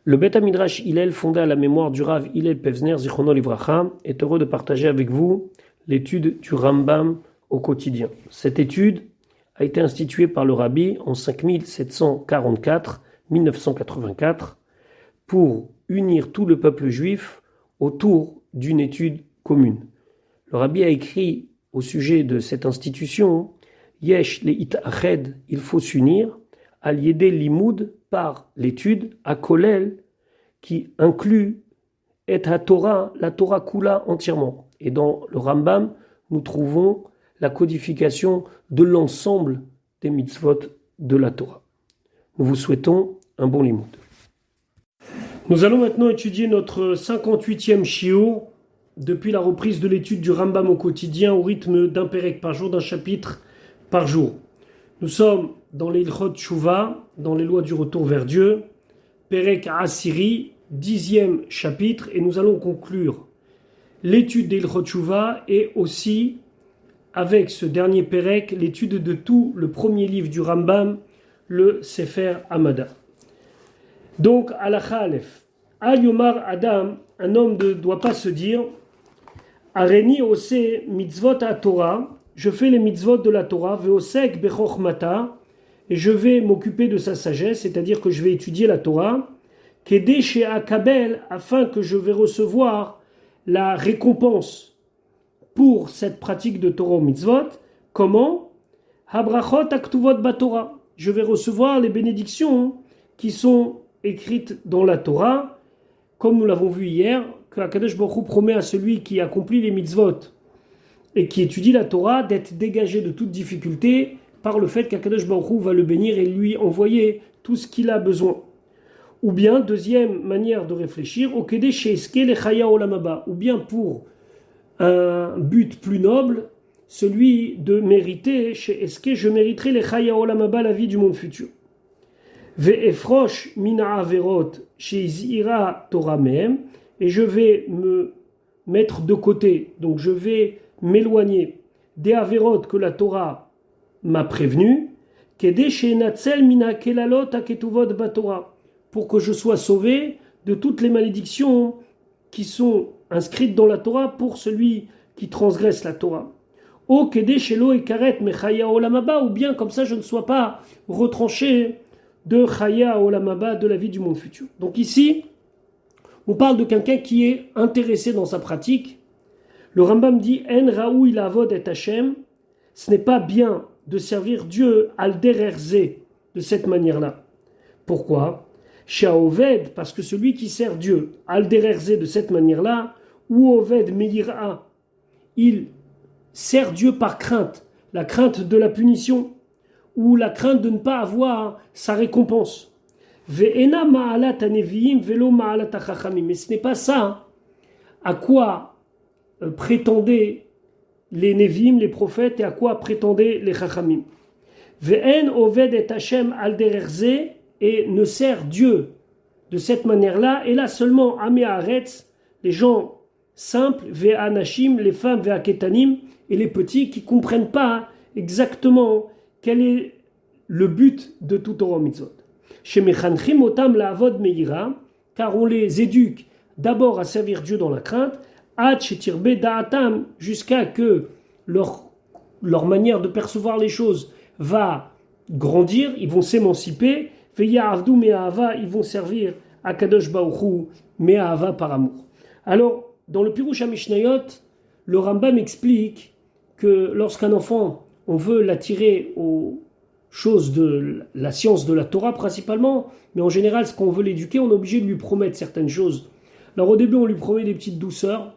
Le Beth Midrash Hillel, fondé à la mémoire du Rav Hillel Pevzner, Zichrono Livracha, est heureux de partager avec vous l'étude du Rambam au quotidien. Cette étude a été instituée par le Rabbi en 5744-1984 pour unir tout le peuple juif autour d'une étude commune. Le Rabbi a écrit au sujet de cette institution Yesh le'it ached, il faut s'unir, al yedé limoud, par l'étude, à Kolel, qui inclut et la Torah Kula entièrement. Et dans le Rambam, nous trouvons la codification de l'ensemble des mitzvot de la Torah. Nous vous souhaitons un bon limoud. Nous allons maintenant étudier notre 58e shiur depuis la reprise de l'étude du Rambam au quotidien au rythme d'un pérek par jour, d'un chapitre par jour. Nous sommes dans les Ilchot Tshuva, dans les lois du retour vers Dieu, Perek Asiri, 10e chapitre, et nous allons conclure l'étude des Ilchot Tshuva et aussi, avec ce dernier Perek, l'étude de tout le premier livre du Rambam, le Sefer Hamada. Donc, Halakha Aleph. Al Yomar Adam, un homme ne doit pas se dire Areni ose mitzvot à Torah, je fais les mitzvot de la Torah, veosek bechochmata, et je vais m'occuper de sa sagesse, c'est-à-dire que je vais étudier la Torah, kedé chez Akabel, afin que je vais recevoir la récompense pour cette pratique de Torah mitzvot. Comment? Habrachot aktuvot batorah, je vais recevoir les bénédictions qui sont écrites dans la Torah, comme nous l'avons vu hier, que Akadosh Baruch Hu promet à celui qui accomplit les mitzvot et qui étudie la Torah d'être dégagé de toute difficulté par le fait qu'Akadosh Baruch Hu va le bénir et lui envoyer tout ce qu'il a besoin. Ou bien, deuxième manière de réfléchir, ou bien pour un but plus noble, celui de mériter, chez Eske, je mériterai les Chaya Olam Haba, la vie du monde futur. Ve'efrosh mina averot chez Zira Torah mehem, et je vais me mettre de côté, donc je vais m'éloigner des averot que la Torah m'a prévenu, pour que je sois sauvé de toutes les malédictions qui sont inscrites dans la Torah pour celui qui transgresse la Torah. Ou bien comme ça je ne sois pas retranché de Chaya Olam Haba, de la vie du monde futur. Donc ici, on parle de quelqu'un qui est intéressé dans sa pratique. Le Rambam dit En Raoui Lavod et Hashem, ce n'est pas bien de servir Dieu al dererze de cette manière-là. Pourquoi? Shaoved, parce que celui qui sert Dieu al dererze de cette manière-là, ou Oved Meira, il sert Dieu par crainte, la crainte de la punition, ou la crainte de ne pas avoir sa récompense. Ve'ena ma'alat haneviim velo ma'alat hachachamim. Mais ce n'est pas ça à quoi prétendaient les Nevi'im, les prophètes, et à quoi prétendaient les Chachamim. Ve'en oved et Hashem al dererze, et ne sert Dieu de cette manière-là, et là seulement Amé Haaretz, les gens simples, ve'anashim, les femmes, ve'aketanim, et les petits qui ne comprennent pas exactement quel est le but de tout Torah mitzvot. Shemechanchim otam la'avod meira, car on les éduque d'abord à servir Dieu dans la crainte, jusqu'à que leur manière de percevoir les choses va grandir, ils vont s'émanciper, ils vont servir à Kadosh Baruch Hu, me'ahava par amour. Alors, dans le Pirush HaMishnayot, le Rambam explique que lorsqu'un enfant, on veut l'attirer aux choses de la science de la Torah principalement, mais en général, ce qu'on veut l'éduquer, on est obligé de lui promettre certaines choses. Alors au début, on lui promet des petites douceurs,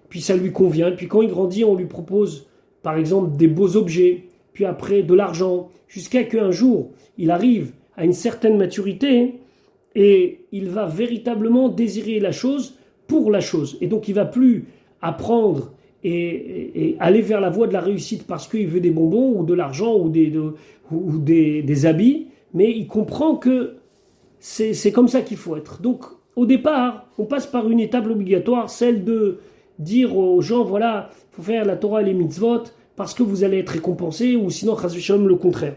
puis ça lui convient, puis quand il grandit, on lui propose par exemple des beaux objets, puis après de l'argent, jusqu'à qu'un jour, il arrive à une certaine maturité et il va véritablement désirer la chose pour la chose. Et donc il ne va plus apprendre et aller vers la voie de la réussite parce qu'il veut des bonbons ou de l'argent ou des habits, mais il comprend que c'est comme ça qu'il faut être. Donc au départ, on passe par une étape obligatoire, celle de dire aux gens, voilà, il faut faire la Torah et les mitzvot parce que vous allez être récompensés, ou sinon, chas v'shalom, le contraire.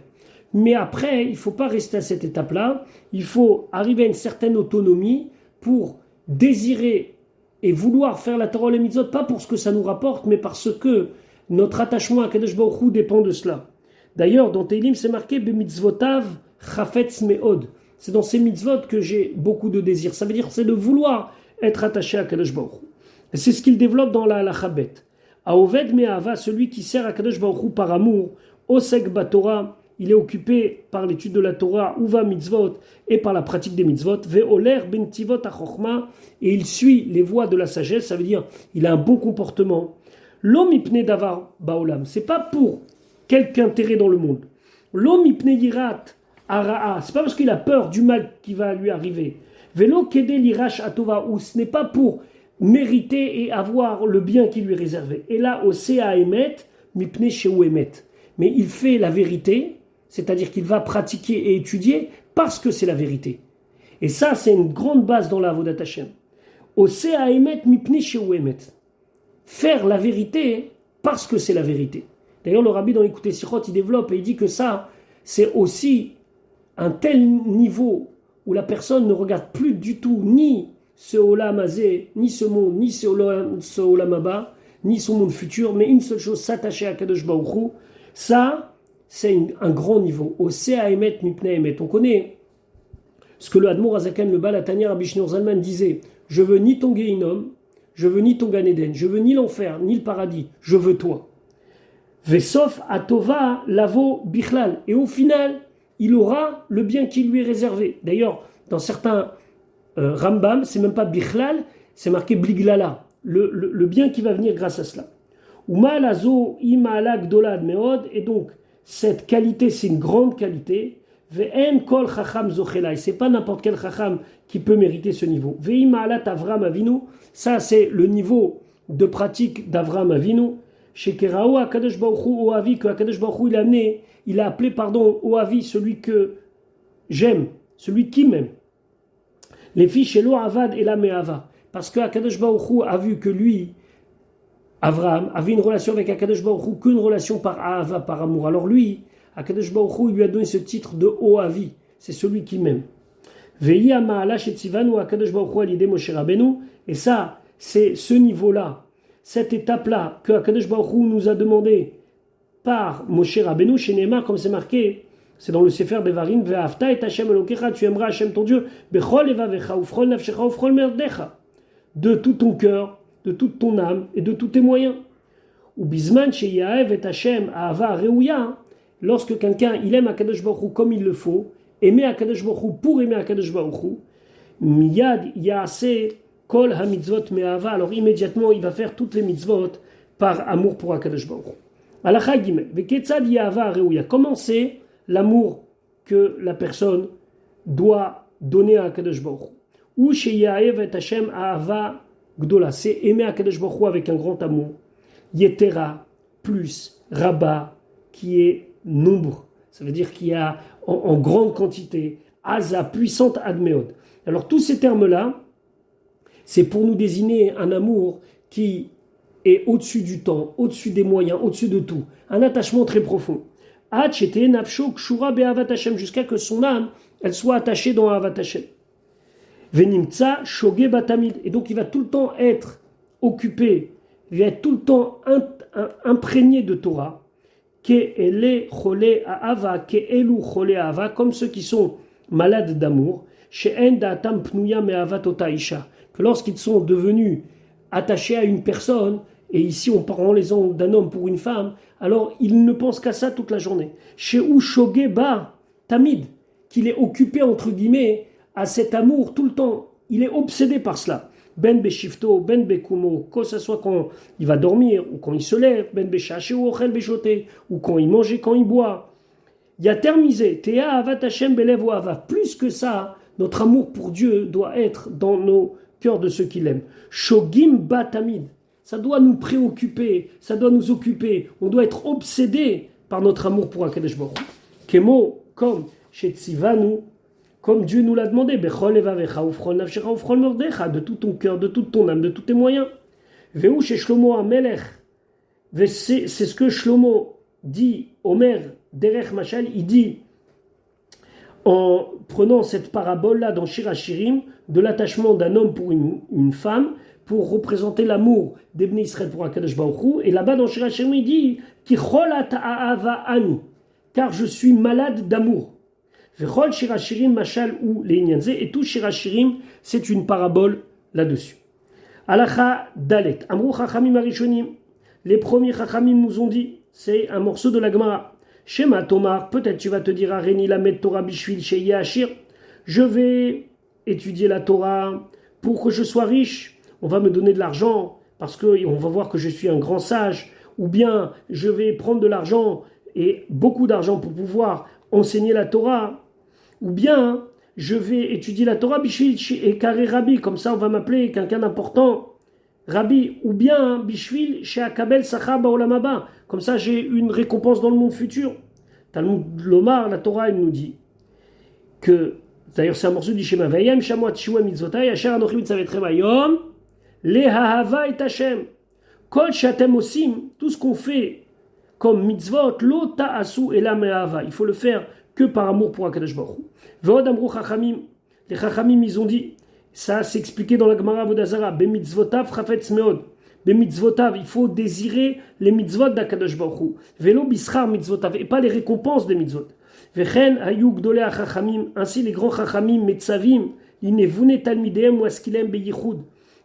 Mais après, il ne faut pas rester à cette étape-là. Il faut arriver à une certaine autonomie pour désirer et vouloir faire la Torah et les mitzvot, pas pour ce que ça nous rapporte, mais parce que notre attachement à Kadosh Baruch Hu dépend de cela. D'ailleurs, dans Teilim, c'est marqué B'mitzvotav chafetz me'od. C'est dans ces mitzvot que j'ai beaucoup de désirs. Ça veut dire c'est de vouloir être attaché à Kadosh Baruch Hu. Et c'est ce qu'il développe dans la halacha bet. Aoved me'ava, celui qui sert à Kadosh Baruch Hu par amour, osek batorah, il est occupé par l'étude de la Torah, uva mitzvot, et par la pratique des mitzvot, ve'oler bentivot achokma, et il suit les voies de la sagesse, ça veut dire il a un bon comportement. L'homme ipne davar baolam, c'est pas pour quelque intérêt dans le monde. L'homme ipne yirat ara'a, c'est pas parce qu'il a peur du mal qui va lui arriver. Velo kede lirash atova, ou ce n'est pas pour mériter et avoir le bien qui lui est réservé. Et là, au Sea Emet, mipne sheu emet. Mais il fait la vérité, c'est-à-dire qu'il va pratiquer et étudier parce que c'est la vérité. Et ça, c'est une grande base dans la Avodat Hashem. Au Sea Emet, mipne sheu emet. Faire la vérité parce que c'est la vérité. D'ailleurs, le rabbi dans l'Écoutez Sichot, il développe et il dit que ça, c'est aussi un tel niveau où la personne ne regarde plus du tout ni ce Olam Hazé, ni ce monde, ni ce Olam Haba, ni son monde futur, mais une seule chose, s'attacher à Kadosh Baruch Hu. Ça, c'est un grand niveau. Au Sea Emet Mipnei Emet. On connaît ce que le Admor Azaken, le Baal HaTanya, Rabbi Shneur Zalman disait. Je veux ni ton Gehinom, je veux ni ton Gan Eden, je veux ni l'enfer, ni le paradis, je veux toi. Vesof atova lavo bichlal. Et au final, il aura le bien qui lui est réservé. D'ailleurs, dans certains Rambam, c'est même pas bichlal, c'est marqué bliglala. Le bien qui va venir grâce à cela. Umalazo imala gdolad meod. Et donc, cette qualité, c'est une grande qualité. Ve'en kol chacham zochelai. C'est pas n'importe quel chacham qui peut mériter ce niveau. Ve'imalat Avram Avinu. Ça, c'est le niveau de pratique d'Avram Avinu. Chez Kerao, Akadosh Baruch Hu Oavi, que Akadosh Baruch Hu il a appelé, Oavi, celui que j'aime, celui qui m'aime. Les filles chez Lo Avad et la Me'ava. Parce que Akadosh Baruch Hu a vu que lui, Avraham, avait une relation avec Akadosh Baruch Hu qu'une relation par Ahava, par amour. Alors lui, Akadosh Baruch Hu, il lui a donné ce titre de Oavi, c'est celui qui m'aime. Ve'i Ama'ala Shetzivanu Akadosh Baruch Hu Alidé Moshe Rabbeinu. Et ça, c'est ce niveau-là, cette étape-là que Akadosh Baruch Hu nous a demandé par Moshe Rabbeinu, chez Neymar, comme c'est marqué, c'est dans le Sefer Devarim, Ve'afta et Hashem Elokecha, tu aimeras Hashem ton Dieu, Bechol evavecha, ufrol nafshecha, ufrol merdecha, de tout ton cœur, de toute ton âme et de tous tes moyens. Ou bisman sheyaev et Hashem ahava reuya, lorsque quelqu'un il aime Akadosh Baruch Hu comme il le faut, aimer Akadosh Baruch Hu pour aimer Akadosh Baruch Hu, miyad yaase kol hamitzvot me'ava, alors immédiatement il va faire toutes les mitzvot par amour pour Akadosh Baruch Hu. Alacha gimel, veketzad yahava reuya, comment c'est l'amour que la personne doit donner à Akadosh Baruch Hu. Ou sheyaev et Hashem ahava gdola, c'est aimer Akadosh Baruch Hu avec un grand amour. Yetera, plus, Rabba, qui est nombre, ça veut dire qu'il y a en grande quantité, Aza, puissante, Admeod. Alors tous ces termes-là, c'est pour nous désigner un amour qui est au-dessus du temps, au-dessus des moyens, au-dessus de tout. Un attachement très profond. Jusqu'à que son âme, elle soit attachée dans Avat Hashem. Venimtsa shoge batamid. Et donc il va tout le temps être occupé, il va être tout le temps imprégné de Torah. Ke'ele chole ava, ke'elu chole ava, comme ceux qui sont malades d'amour. She'en da'atam pnuya me'avat otaisha. Que lorsqu'ils sont devenus attachés à une personne, et ici on prend les ans d'un homme pour une femme, alors ils ne pensent qu'à ça toute la journée. She'u shoge ba tamid, qu'il est occupé entre guillemets à cet amour tout le temps. Il est obsédé par cela. Ben beshifto, ben bekumo, que ce soit quand il va dormir, ou quand il se lève, ben beshaché ou ochel beshoté, ou quand il mange et quand il boit. Yater misé, tea avat Hashem belev ou ava. Plus que ça, notre amour pour Dieu doit être dans nos cœurs de ceux qui l'aiment. Shogim batamid. Ça doit nous préoccuper, ça doit nous occuper. On doit être obsédé par notre amour pour Akadosh Baruch Hu. Kemo, comme chez Tzivanu, comme Dieu nous l'a demandé, de tout ton cœur, de toute ton âme, de tous tes moyens. C'est ce que Shlomo dit, Omer, Derech Machal, il dit en prenant cette parabole-là dans Shir HaShirim, de l'attachement d'un homme pour une femme, pour représenter l'amour d'Ebné Israël pour Akadosh Baruch Hu. Et là-bas dans Shir HaShirim, il dit Ki cholat ha'ava ani, car je suis malade d'amour. Vechol Shir HaShirim mashal ou le'inyan ze, et tout Shir HaShirim, c'est une parabole là-dessus. Halacha Dalet, Amrou Chachamim Arishonim, les premiers Chachamim nous ont dit, c'est un morceau de la Gemara. Shema Tomar, peut-être tu vas te dire, Areni Lamed Torah Bishvil Sheye Ashir, je vais étudier la Torah pour que je sois riche, on va me donner de l'argent parce qu'on va voir que je suis un grand sage, ou bien je vais prendre de l'argent et beaucoup d'argent pour pouvoir enseigner la Torah, ou bien je vais étudier la Torah Bishvil et Kare Rabbi, comme ça on va m'appeler quelqu'un d'important. Rabbi, ou bien Bishvil chez Akabel Sachar Baolam Haba, comme ça j'ai une récompense dans le monde futur. Talmud Lomar, la Torah, elle nous dit que, d'ailleurs c'est un morceau du Shema, Vayem Shamot Shua Mitzvotai, Asher Anochi Mitzavetrem Hayom, Lehahava et Hashem, Kol Shatem Osim, tout ce qu'on fait comme mitzvot, Lo Ta'asu Ela Me'ahava, il faut le faire que par amour pour Akadosh Baruch Hu. V'od Amru Chachamim, les Chachamim ils ont dit, ça c'est expliqué dans la Gemara Vodazara, Be mitzvotav chafetz meod. Be mitzvotav, il faut désirer les mitzvot d'Akadosh Baruch Hu. Velo bischar mitzvotav, et pas les récompenses des mitzvot. Vechen hayuk gdolei hachachamim, ainsi les grands chachamim metzavim, inevune talmidehem waskilem beyichud.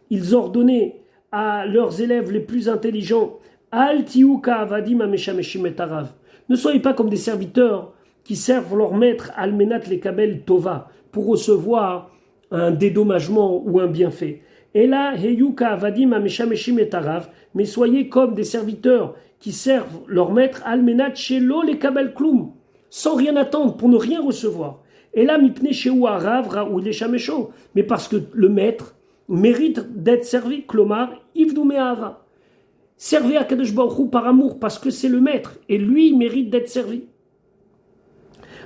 Ils ordonnaient à leurs élèves les plus intelligents, al tiyu ka'avadim ameshameshim et arav. Ne soyez pas comme des serviteurs qui servent leur maître almenat lekabel tova, pour recevoir un dédommagement ou un bienfait. Et là, heyuka avadim ameshameshim et arav, mais soyez comme des serviteurs qui servent leur maître almenat shelo le kabel klum, sans rien attendre pour ne rien recevoir. Et là, mipne sheu arav raou le shamesho, mais parce que le maître mérite d'être servi, klomar ivdu me'ava. Servez à Kadosh Baruch Hu par amour, parce que c'est le maître, et lui mérite d'être servi.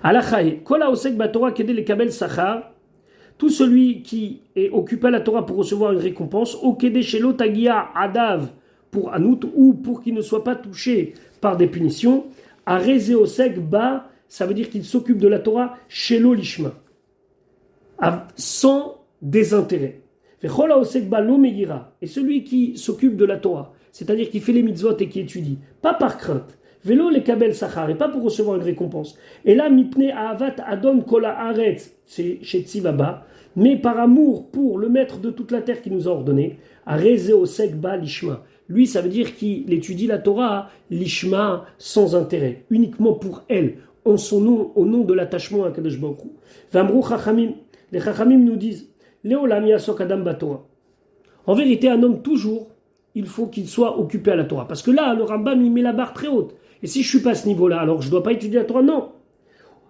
Alachae, kol haosek batorah kedei lekabel sachar, tout celui qui est occupé à la Torah pour recevoir une récompense, au Kedé Shelo Tagia Adav pour Anout, ou pour qu'il ne soit pas touché par des punitions, à Rezeosek Ba, ça veut dire qu'il s'occupe de la Torah Shelo Lishma, sans désintérêt. Vechola Osek Ba Lo Megira, et celui qui s'occupe de la Torah, c'est-à-dire qui fait les mitzvot et qui étudie, pas par crainte. Vélo les kabel sachar, et pas pour recevoir une récompense. Et là, mipne ahavat adon kola aretz, c'est chez Tzivaba, mais par amour pour le maître de toute la terre qui nous a ordonné, à rezeo sekba lishma. Lui, ça veut dire qu'il étudie la Torah, lishma, sans intérêt, uniquement pour elle, en son nom, au nom de l'attachement à Kadosh Baruch Hu. Vamrou chachamim, les chachamim nous disent, Leolam yasok adam batorah. En vérité, un homme toujours, il faut qu'il soit occupé à la Torah. Parce que là, le Rambam, il met la barre très haute. Et si je ne suis pas à ce niveau-là, alors je ne dois pas étudier la Torah? Non.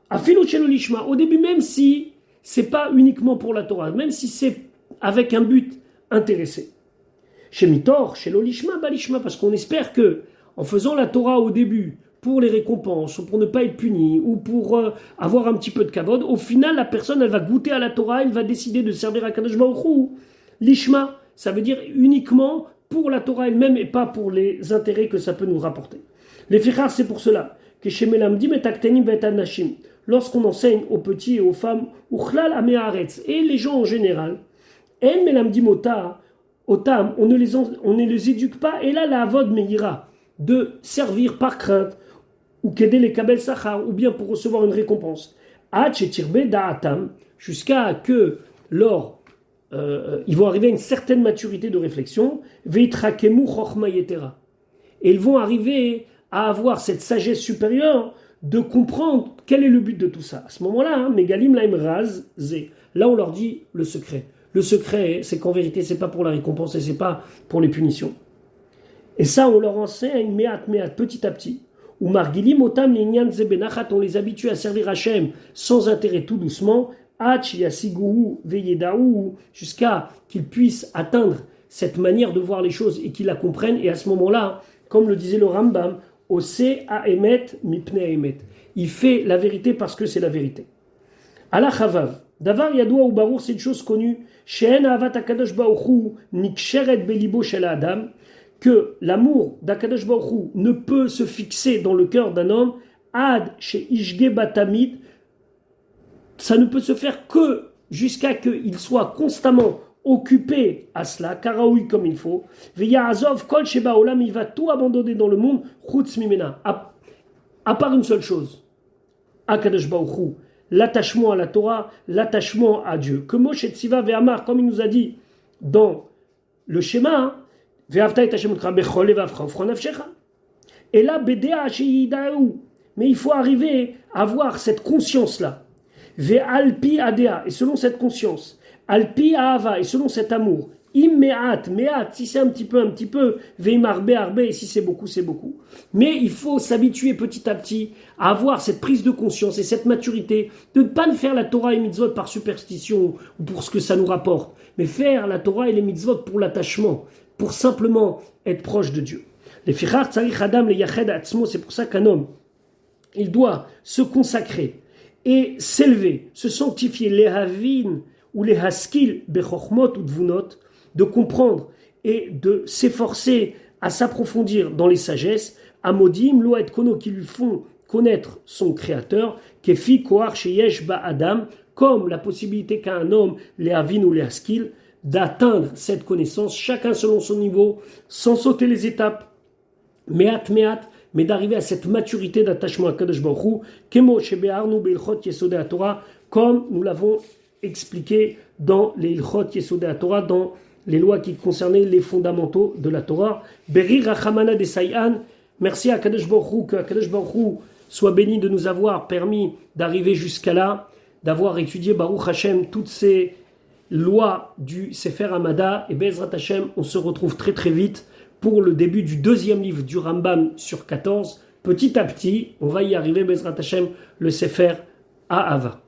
Afilu shelo lishma, au début, même si ce n'est pas uniquement pour la Torah, même si c'est avec un but intéressé. Chez Mitor, shelo lishma, balishma, parce qu'on espère que, en faisant la Torah au début, pour les récompenses, ou pour ne pas être puni, ou pour avoir un petit peu de kavod, au final, la personne, elle va goûter à la Torah, elle va décider de servir à Kadosh Baruch Hu. Lishma, ça veut dire uniquement pour la Torah elle-même et pas pour les intérêts que ça peut nous rapporter. Les fichars, c'est pour cela que chez Melamdim et Aktenim et Anashim, lorsqu'on enseigne aux petits et aux femmes, Uchlal Amearetz, et les gens en général, En Melamdim Otam, on ne les éduque pas, et là la Avod Meira, de servir par crainte, ou Kedé les Kabel Sachar, ou bien pour recevoir une récompense. Hach et Tirbe Da'atam, jusqu'à que ils vont arriver à une certaine maturité de réflexion, Veitrakemu Chochma Yetera. Et ils vont arriver à avoir cette sagesse supérieure de comprendre quel est le but de tout ça. À ce moment-là, Megalim Laim Raz Ze. Là, on leur dit le secret. Le secret, c'est qu'en vérité, c'est pas pour la récompense et c'est pas pour les punitions. Et ça, on leur enseigne meat, petit à petit. Ou Margilim Otam Linyan Zebenachat, on les habitue à servir Hachem sans intérêt, tout doucement. Hach Yasigou Veyedaou, jusqu'à qu'ils puissent atteindre cette manière de voir les choses et qu'ils la comprennent. Et à ce moment-là, comme le disait le Rambam, Ose a emet mipne emet. Il fait la vérité parce que c'est la vérité. Allah Chavav, Davar Yadoua ou Barour, c'est une chose connue. She'en avat akadosh baruch hu niksheret belibo shel adam, que l'amour d'Akadosh baruch hu ne peut se fixer dans le cœur d'un homme ad she ishge batamid, ça ne peut se faire que jusqu'à qu'il soit constamment occupé à cela, karaoui comme il faut. Veya azov kol sheba olam, il va tout abandonner dans le monde, chutz mimena, à part une seule chose, Akadosh Baruch Hu, l'attachement à la Torah, l'attachement à Dieu. Que Moshe Tziva ve'amar, comme il nous a dit dans le schéma, ve'avta et Hashem otcha bechol levavcha ufchon nafshecha. Et là, bedea sheyidahu. Mais il faut arriver à avoir cette conscience-là. Ve'alpi adea, et selon cette conscience. Alpi ahava, et selon cet amour. Immeat, meat, si c'est un petit peu, veimar arbe, et si c'est beaucoup, c'est beaucoup. Mais il faut s'habituer petit à petit à avoir cette prise de conscience et cette maturité de ne pas faire la Torah et les mitzvot par superstition ou pour ce que ça nous rapporte, mais faire la Torah et les mitzvot pour l'attachement, pour simplement être proche de Dieu. Les fichar tzarich adam le yached atzmo, c'est pour ça qu'un homme, il doit se consacrer et s'élever, se sanctifier, les havin ou les haskil bechochmot ou dvunot, de comprendre et de s'efforcer à s'approfondir dans les sagesses, à modim, loa et kono, qui lui font connaître son créateur, kefi koar sheyesh ba adam, comme la possibilité qu'a un homme, les havin ou les haskil, d'atteindre cette connaissance, chacun selon son niveau, sans sauter les étapes, meat, mais d'arriver à cette maturité d'attachement à Kadosh Baruch Hu, kemo shebe'arnu be'ilchot yesodei HaTorah, comme nous l'avons expliqué dans les ilchot yesodei HaTorah, dans les lois qui concernaient les fondamentaux de la Torah. Beri rachamana de Sayan, merci à Kadosh Baruch Hu, que Kadosh Baruch Hu soit béni de nous avoir permis d'arriver jusqu'à là, d'avoir étudié Baruch Hashem toutes ces lois du Sefer Hamada, et Bezrat Hashem, on se retrouve très très vite pour le début du deuxième livre du Rambam sur 14. Petit à petit, on va y arriver, Bezrat Hashem, le Sefer Ahava.